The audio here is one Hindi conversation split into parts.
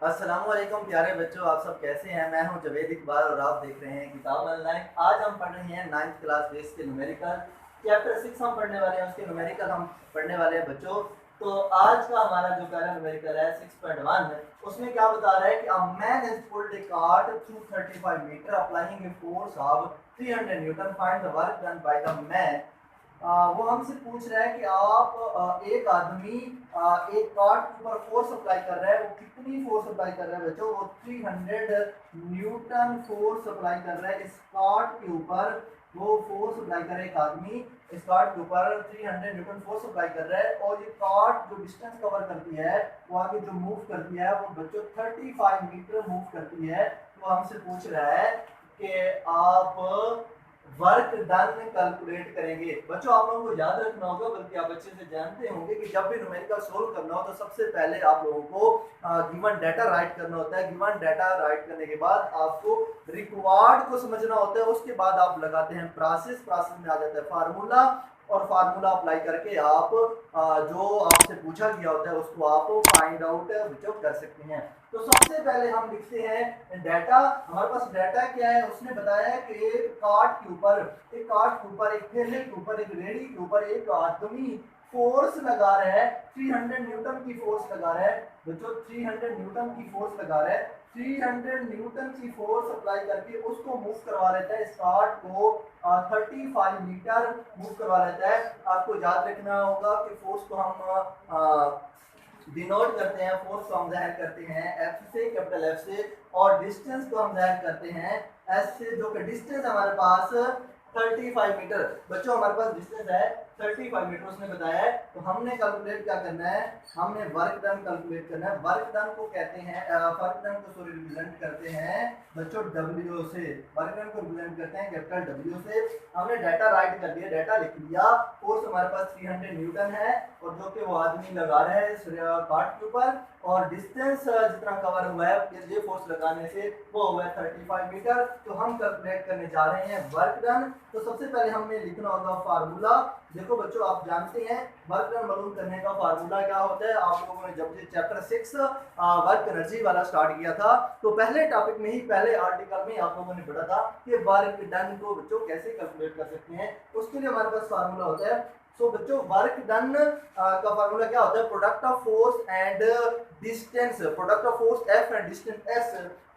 अस्सलामुअलैकुम प्यारे बच्चों, आप सब कैसे हैं। मैं हूं जवेद इकबाल और आप देख रहे हैं किताब ऑनलाइन। आज हम पढ़ रहे हैं 9th क्लास बेस के न्यूमेरिकल चैप्टर 6 हम पढ़ने वाले हैं। उसके न्यूमेरिकल हम पढ़ने वाले हैं बच्चों। तो आज का हमारा जो पहला न्यूमेरिकल है 6.1 है, उसमें क्या बता रहा है कि a man is pulled a cart through 35 metre applying a force of 300 newton. Find the work done by the man. वो हमसे पूछ रहा है कि आप एक आदमी एक कार्ड के ऊपर फोर्स अप्लाई कर रहा है। वो कितनी फोर्स अप्लाई कर रहा है बच्चों? वो 300 न्यूटन फोर्स अप्लाई कर रहा है इस कार्ड के ऊपर। वो फोर्स अप्लाई कर रहा है एक आदमी इस कार्ड के ऊपर 300 न्यूटन फोर्स अप्लाई कर रहा है। और ये कार्ड जो डिस्टेंस कवर करती है, वो आगे जो मूव करती है, वो बच्चों 35 मीटर मूव करती है। तो हमसे पूछ रहा है कि आप वर्क डन कैलकुलेट करेंगे। बच्चों आप लोगों को याद रखना होगा, बल्कि आप अच्छे से जानते होंगे कि जब भी न्यूमेरिकल सोल्व करना हो तो सबसे पहले आप लोगों को गिवन डाटा राइट करना होता है। गिवन डाटा राइट करने के बाद आपको रिक्वायर्ड को समझना होता है। उसके बाद आप लगाते हैं प्रोसेस में आ जाता है फार्मूला, और फार्मूला अप्लाई करके आप जो आपसे पूछा गया होता है उसको आप फाइंड आउट बच्चों कर सकते हैं। तो सबसे पहले हम लिखते हैं डाटा। हमारे पास डाटा क्या है? उसने बताया है कि एक थैले के ऊपर, एक रेडी के ऊपर एक आदमी फोर्स लगा रहा है। 300 न्यूटन की फोर्स लगा रहा है बच्चों, 300 न्यूटन की फोर्स लगा रहा है। 300 न्यूटन की फोर्स अप्लाई करके उसको मूव करवा लेता है, इस कार्ड को 35 मीटर मूव करवा लेता है। आपको याद रखना होगा कि फोर्स को हम डिनोट करते हैं, फोर्स को हम जाहिर करते हैं एफ से, कैपिटल एफ से, और डिस्टेंस को हम जाहिर करते हैं एस से, जो कि डिस्टेंस हमारे पास 35 मीटर। बच्चों हमारे पास डिस्टेंस है 35 मीटर उसने बताया है। तो हमने कैलकुलेट क्या करना है? हमने वर्क डन कैलकुलेट करना है। वर्क डन को कहते हैं वर्क डन को रिप्रेजेंट करते हैं बच्चों डब्ल्यू से। वर्क डन को रिप्रेजेंट करते हैं कैपिटल डब्ल्यू से। हमने डाटा राइट कर दिया, डाटा लिख लिया। फोर्स हमारे पास 300 न्यूटन है, और जो कि वो आदमी लगा रहा है कार्ड के ऊपर, और डिस्टेंस जितना कवर हुआ है ये फोर्स लगाने से वो हुआ है 35 मीटर। तो हम कैलकुलेट करने जा रहे हैं वर्क डन। तो सबसे पहले हमें लिखना होगा फार्मूला। देखो बच्चों आप जानते हैं वर्क डन मालूम करने का फार्मूला क्या होता है। आप लोगों ने जब ये चैप्टर 6 वर्क एनर्जी वाला स्टार्ट किया था, तो पहले टॉपिक में ही, पहले आर्टिकल में आप लोगों ने पढ़ा था कि वर्क डन को बच्चों कैसे कैलकुलेट कर सकते हैं। उसके लिए हमारे पास फार्मूला होता है। सो बच्चों वर्क डन का फार्मूला क्या होता है? Product of force and distance, product of force F and distance S.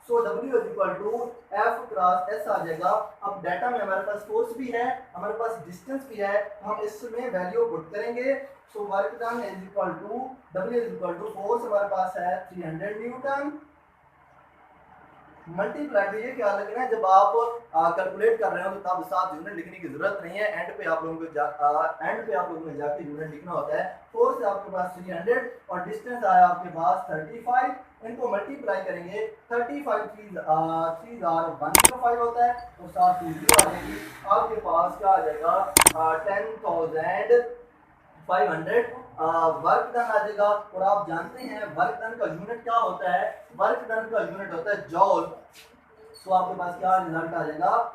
So W is equal to F cross S आ जाएगा। अब डाटा में हमारे पास फोर्स भी है, हमारे पास डिस्टेंस भी है, तो हम इसमें वैल्यू पुट करेंगे। So work done is equal to W is equal to force हमारे पास है 300 न्यूटन, मल्टीप्लाई। तो ये क्या लगना है, जब आप कैलकुलेट कर रहे हो तो तब साथ यूनिट लिखने की जरूरत नहीं है। एंड पे आप लोगों ने जाके यूनिट लिखना होता है। फोर्स आपके पास 300 और डिस्टेंस आया आपके पास 35। इनको मल्टीप्लाई करेंगे, 35 3 105 होता है, और साथ ही जीरो आ जाएगी। आपके पास क्या आ जाएगा? 10,500 वर्क डन आ जाएगा। और आप जानते हैं वर्क डन का यूनिट क्या होता है? वर्क डन का यूनिट होता है जॉल। तो आपके पास क्या रिजल्ट आ जाएगा?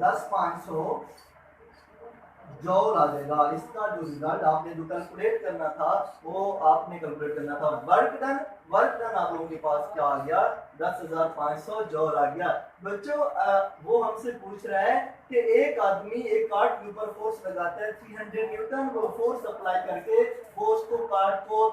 10,500 जॉल आ जाएगा। इसका जो रिजल्ट आपने जो कैलकुलेट करना था वो आपने कैलकुलेट करना था वर्क डन आप लोगों के पास क्या आ गया? 10,500 जॉल आ गया। बच्चों वो हमसे पूछ रहा है कि एक आदमी एक कार्ड के ऊपर फोर्स लगाता है 300 न्यूटन। वो फोर्स अप्लाई करके वो उसको कार्ड को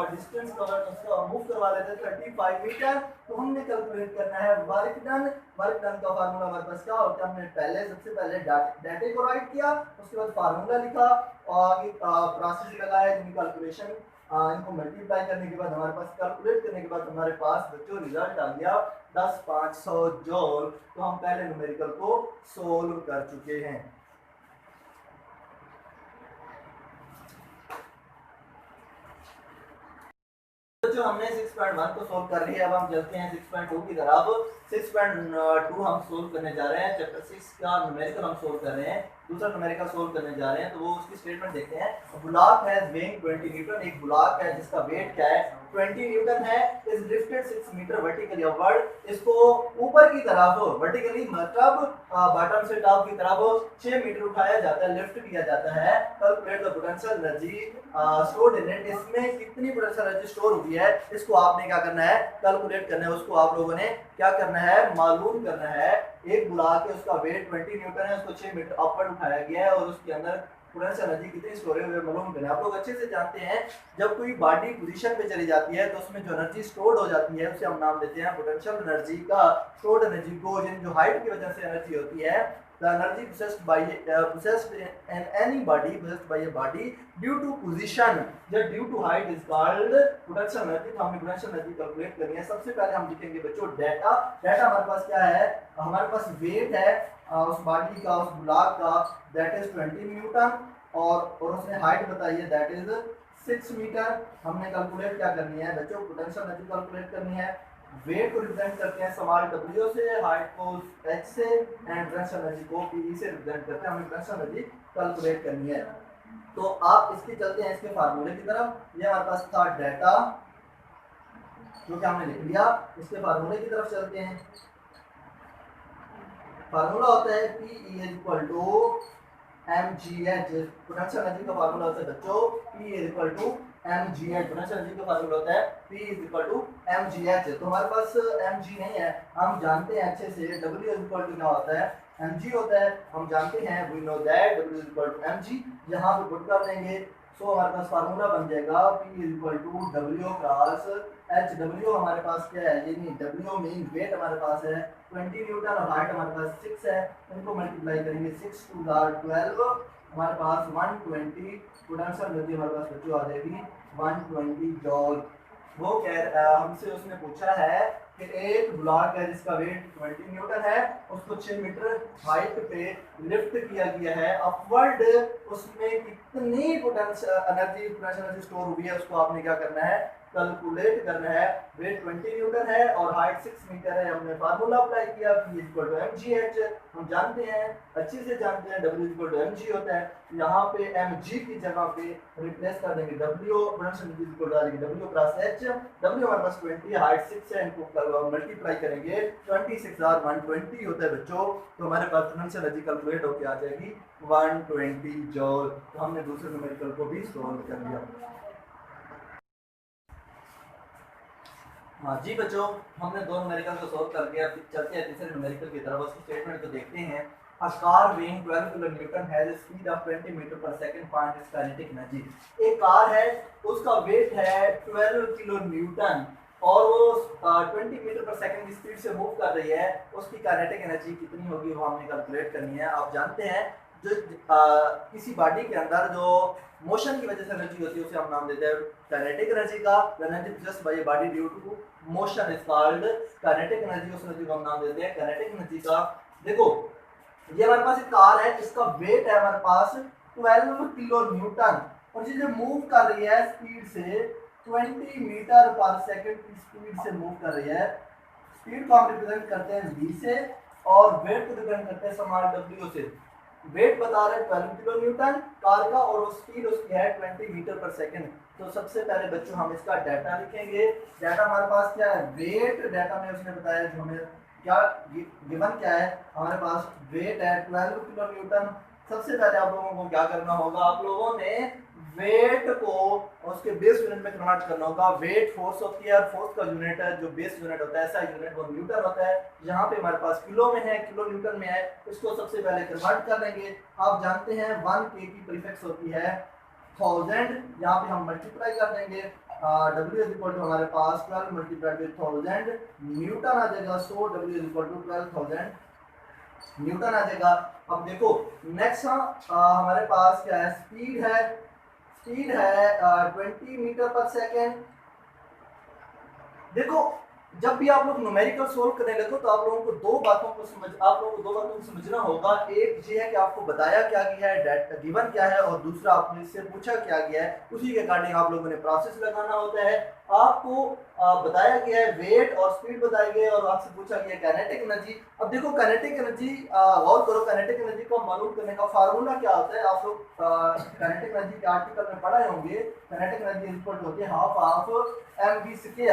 डिस्टेंस कवर उसका मूव करवा लेता है 35 मीटर। तो हमने कैलकुलेट करना है वर्क डन। वर्क डन का फार्मूला हमारे पास क्या होता है? हमने सबसे पहले डाटे को राइट किया, उसके बाद फार्मूला लिखा, और प्रोसेस लगाया, जिनकी कैलकुलेशन इनको मल्टीप्लाई करने के बाद हमारे पास, कैलकुलेट करने के बाद हमारे पास बच्चों रिजल्ट आ गया 10,500 जॉल। तो हम पहले न्यूमेरिकल को सोल्व कर चुके हैं। जो हमने 6.1 को सोल्व कर लिया, अब हम चलते हैं 6.2 की तरफ। 6.2 हम सोल्व करने जा रहे हैं। चैप्टर 6 का न्यूमेरिकल हम सोल्व कर रहे हैं। दूसरा न्यूमेरिकल सोल्व करने जा रहे हैं, तो वो उसकी स्टेटमेंट देखते हैं। बुलाक हैज वेइंग 20 न्यूटन, एक बुलाक है जिसका वेट क्या है 20 न्यूटन है, is lifted 6 metre vertically upward, इसको ऊपर की तरफ वर्टिकली मतलब बॉटम से टॉप की तरफ 6 मीटर उठाया जाता है, लिफ्ट किया जाता है। Calculate the potential energy stored in it, इसमें कितनी पोटेंशियल एनर्जी स्टोर हुई है, इसको आपने क्या करना है कैलकुलेट करना है, उसको आप लोगों ने क्या करना है मालूम करना है। एक बुलाक है, उसका वेट 20 न्यूटन है, उसको 6 मीटर अपवर्ड उठाया गया है और उसके अंदर पोटेंशियल एनर्जी कितनी स्टोर है मालूम करना है। आप लोग अच्छे से जानते हैं जब कोई बॉडी पोजीशन पे चली जाती है तो उसमें जो एनर्जी स्टोर्ड हो जाती है उसे हम नाम देते हैं पोटेंशियल एनर्जी का। स्टोर्ड एनर्जी को जो हाइट की वजह से एनर्जी होती है, the energy possessed in any body possessed by a body due to position या due to height is called potential energy। तो हमने potential energy कैलकुलेट करनी है। सबसे पहले हम लिखेंगे बच्चों डाटा। डाटा हमारे पास क्या है, हमारे पास वेट है उस बॉडी का, उस ब्लॉक का, दैट इज 20 न्यूटन और उसने हाइट बताई है दैट इज 6 मीटर। हमने कैलकुलेट क्या करनी है बच्चों पोटेंशियल एनर्जी कैलकुलेट करनी है। वेट को रिप्रेजेंट करते हैं स्मॉल w से, हाइट को h से एंड पोटेंशियल एनर्जी को p से रिप्रेजेंट करते हैं। हमें पोटेंशियल एनर्जी कैलकुलेट करनी है। तो आप इसके चलते हैं इसके फार्मूले की तरफ। ये हमारे पास था डाटा जो कि हमने लिख लिया, इसके फार्मूले की तरफ चलते हैं। फार्मूला होता है P equal to mgh, potential energy का फार्मूला होता है बच्चों P equal to mgh, potential energy का फार्मूला होता है P इक्वल टू mgh। तो हमारे पास mg नहीं है, हम जानते हैं अच्छे से W इक्वल टू क्या होता है mg होता है, हम जानते हैं we know that W equal to mg। यहाँ पे पुट कर देंगे सो हमारे पास फार्मूला बन जाएगा P equal to W cross h। W हमारे पास क्या है, ये नहीं W मीन वेट हमारे पास है 20 न्यूटन और हाइट हमारे पास 6 है, इनको मल्टीप्लाई करेंगे 6 2 12, हमारे पास 120 पोटेंशियल एनर्जी हमारे पास बच्चों आ जाएगी 120 जॉल। वो हमसे उसने पूछा है कि एक ब्लॉक है जिसका वेट 20 न्यूटन है, उसको 6 मीटर हाइट पे लिफ्ट किया गया है अपवर्ड, उसमें कितनी पोटेंशियल एनर्जी स्टोर हुई है उसको आपने क्या करना है कैलकुलेट करना है। वेट 20 न्यूटन है और हाइट 6 मीटर है, हमने फार्मूला अप्लाई किया P इक्वल टू mgh। हम जानते हैं अच्छे से जानते हैं W इक्वल टू mg होता है, यहाँ पे mg की जगह पे रिप्लेस कर देंगे W, potential energy equal to आ जाएगी W क्रॉस h। W हमारे पास 20, हाइट 6 है, इनको मल्टीप्लाई करेंगे 26 और 120 होता है बच्चों, तो हमारे पास पोटेंशियल एनर्जी कैलकुलेट होकर आ जाएगी 120 जॉल। तो हमने दूसरे न्यूमेरिकल को भी सॉल्व कर लिया। हाँ जी बच्चों, हमने दो न्यूमेरिकल को सॉल्व कर लिया। चलते हैं तीसरे न्यूमेरिकल की तरफ, उसकी स्टेटमेंट को देखते हैं। A car weighing 12 kilonewton has a speed of 20 metre per second, find its kinetic energy। एक कार है, उसका वेट है 12 किलोन्यूटन और वो 20 मीटर पर सेकंड की स्पीड से मूव कर रही है, उसकी काइनेटिक एनर्जी कितनी होगी वो हमने कैलकुलेट करनी है। आप जानते हैं जो किसी बॉडी के अंदर जो मोशन की वजह से एनर्जी होती है उसे हम नाम देते हैं काइनेटिक एनर्जी का। Energy produced by a body due to motion is called kinetic energy, उस एनर्जी को हम नाम देते हैं काइनेटिक एनर्जी का। देखो ये हमारे पास एक कार है जिसका वेट है हमारे पास 12 किलो न्यूटन और ये जो मूव कर रही है स्पीड से 20 मीटर पर सेकंड की स्पीड से मूव कर रही है। स्पीड को हम रिप्रेजेंट करते हैं v से और वेट को रिप्रेजेंट करते हैं स्मॉल w से। वेट बता रहे हैं 12 किलो न्यूटन कार का और स्पीड उसकी है 20 मीटर पर सेकंड। तो सबसे पहले बच्चों हम इसका डाटा लिखेंगे। डाटा हमारे पास क्या है, वेट डाटा में उसने बताया जो हमें क्या गिवन क्या है, हमारे पास वेट है 12 किलो न्यूटन। सबसे पहले आप लोगों को क्या करना होगा, आप लोगों ने वेट को उसके बेस यूनिट में कन्वर्ट करना होगा। वेट फोर्स होती है और फोर्स का यूनिट है जो बेस यूनिट होता है, ऐसा यूनिट वो न्यूटन होता है। यहाँ पे हमारे पास किलो में है, किलो न्यूटन में है, इसको सबसे पहले कन्वर्ट कर लेंगे। आप जानते हैं 1 के की प्रीफिक्स होती है 1000, यहाँ पे हम मल्टीप्लाई कर देंगे। W इज इक्वल टू हमारे पास 12 मल्टीप्लाइड विद 1000 न्यूटन आ जाएगा। So W is equal to 12,000 newton आ जाएगा। अब देखो नेक्स्ट हमारे पास क्या है, स्पीड है 20 मीटर पर सेकेंड। देखो जब भी आप लोग न्यूमेरिकल सोल्व करने लगो तो आप लोगों को दो बातों को समझना होगा। एक ये है कि आपको बताया क्या गया है, डेटा गिवन क्या है, और दूसरा आपने इससे पूछा क्या गया है, उसी के अकॉर्डिंग आप लोगों ने प्रोसेस लगाना होता है। आपको बताया गया है वेट और स्पीड बताई गई और आपसे पूछा गया काइनेटिक एनर्जी। अब देखो काइनेटिक एनर्जी, गौर करो, काइनेटिक एनर्जी को मालूम करने का फार्मूला क्या होता है। आप लोग काइनेटिक एनर्जी के आर्टिकल में पढ़े होंगे। काइनेटिक एनर्जी इक्वल टू होती है हाफ ऑफ mv²।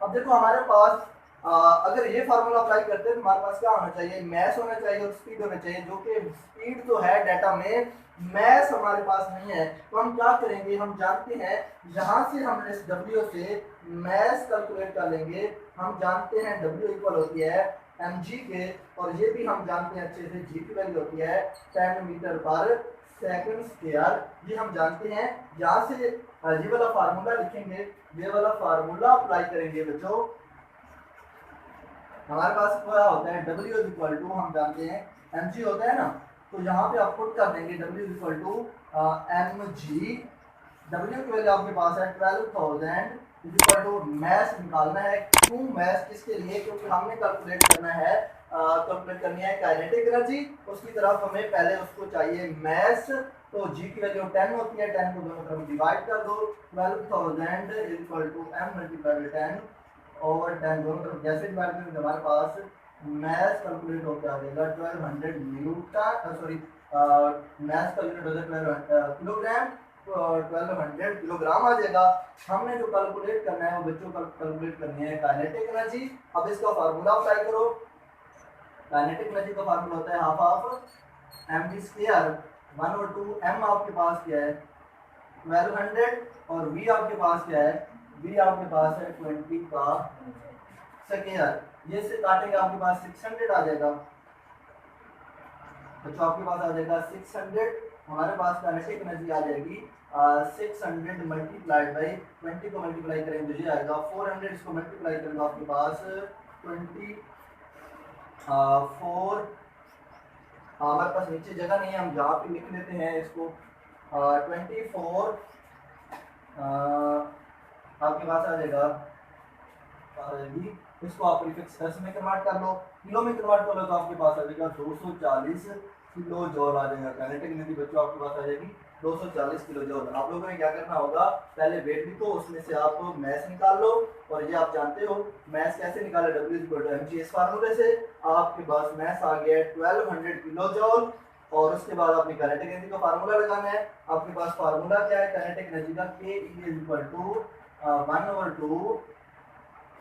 अब देखो हमारे पास अगर ये फार्मूला अप्लाई करते हैं तो हमारे पास क्या होना चाहिए, मैस होना चाहिए और स्पीड होना चाहिए, जो कि स्पीड तो है डाटा में, मैस हमारे पास नहीं है। तो हम क्या करेंगे, हम जानते हैं यहाँ से हम इस W से मैस कैलकुलेट कर लेंगे। हम जानते हैं W इक्वल होती है mg के, और ये भी हम जानते हैं अच्छे से g की वैल्यू होती है 10 मीटर पर सेकंड स्क्वायर। ये हम जानते हैं। यहाँ से ये वाला फार्मूला लिखेंगे, ये वाला फार्मूला अप्लाई करेंगे बच्चों। हमारे पास क्या होता है, W इक्वल टू हम जानते हैं mg होता है ना, तो यहाँ पे आप पुट कर देंगे W equal to mg। W की वैल्यू आपके पास है 12,000 इक्वल टू मैस निकालना है। क्यों मैस, किसके लिए, क्योंकि हमने कैलकुलेट करना है, कैलकुलेट करनी है काइनेटिक एनर्जी, उसकी तरफ हमें पहले उसको चाहिए मैस। तो g की वैल्यू 10 होती है, 10 को दोनों तरफ डिवाइड कर दो, 12,000 equal to m multiply by 10 over 10, दोनों तरफ जैसे डिवाइड करेंगे हमारे पास मैस कैलकुलेट होकर आ जाएगा 1200 न्यूटन, सॉरी मैस कैलकुलेट हो जाएगा 1200 किलोग्राम, 1200 किलोग्राम आ जाएगा। हमने जो कैलकुलेट करना है वो बच्चों कैलकुलेट करनी है काइनेटिक एनर्जी। अब इसका फार्मूला अप्लाई करो। काइनेटिक एनर्जी का फार्मूला होता है हाफ ऑफ mv², 1/2 m आपके पास क्या है 1200, और v आपके पास क्या है, v आपके पास है 20 का स्क्वायर। ये से काटेंगे आपके पास 600 आ जाएगा बच्चों, आपके पास आ जाएगा 600। हमारे पास काइनेटिक एनर्जी आ जाएगी 600 मल्टीप्लाइड बाई 20 को मल्टीप्लाई करेंगे तो ये आएगा 400, इसको मल्टीप्लाई करेंगे आपके पास 24। हमारे पास नीचे जगह नहीं है, हम जहाँ पे लिख लेते हैं इसको 24 आपके पास आ जाएगा, इसको आप प्रीफिक्स में कन्वर्ट कर लो, किलो में कन्वर्ट कर लो तो आपके पास आ जाएगा 240 किलो जॉल आ जाएगा। काइनेटिक एनर्जी बच्चों आपके पास आ जाएगी 240 किलो जॉल। आप लोगों ने क्या करना होगा, पहले वेट लिखो, उसमें से आप मैस निकाल लो, और ये आप जानते हो मैस कैसे निकाले, W इक्वल टू mg। इस फार्मूले से आपके पास मैस आ गया 1200 किलो जॉल। और उसके बाद आपने काइनेटिक एनर्जी का फार्मूला लगाना है। आपके पास फार्मूला क्या है काइनेटिक एनर्जी का, K इक्वल टू 1/2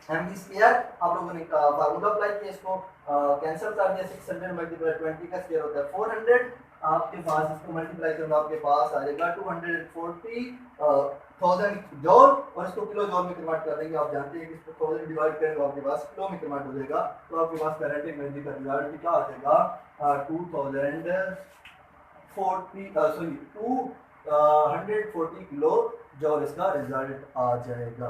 mv²। आप लोगों ने फार्मूला अप्लाई किया, इसको कैंसिल कर दिया, 600 मल्टीप्लाई 20 का स्क्वायर होता है 400। आपके पास इसको मल्टीप्लाई करेंगे आपके पास आ जाएगा 240,000 जॉल, और इसको किलो जॉल में कन्वर्ट कर देंगे। आप जानते हैं कि इसको 1000 डिवाइड करेंगे आपके पास किलो में कन्वर्ट हो जाएगा, तो आपके पास काइनेटिक एनर्जी का रिजल्ट क्या आ जाएगा 240 किलो जॉल इसका रिजल्ट आ जाएगा।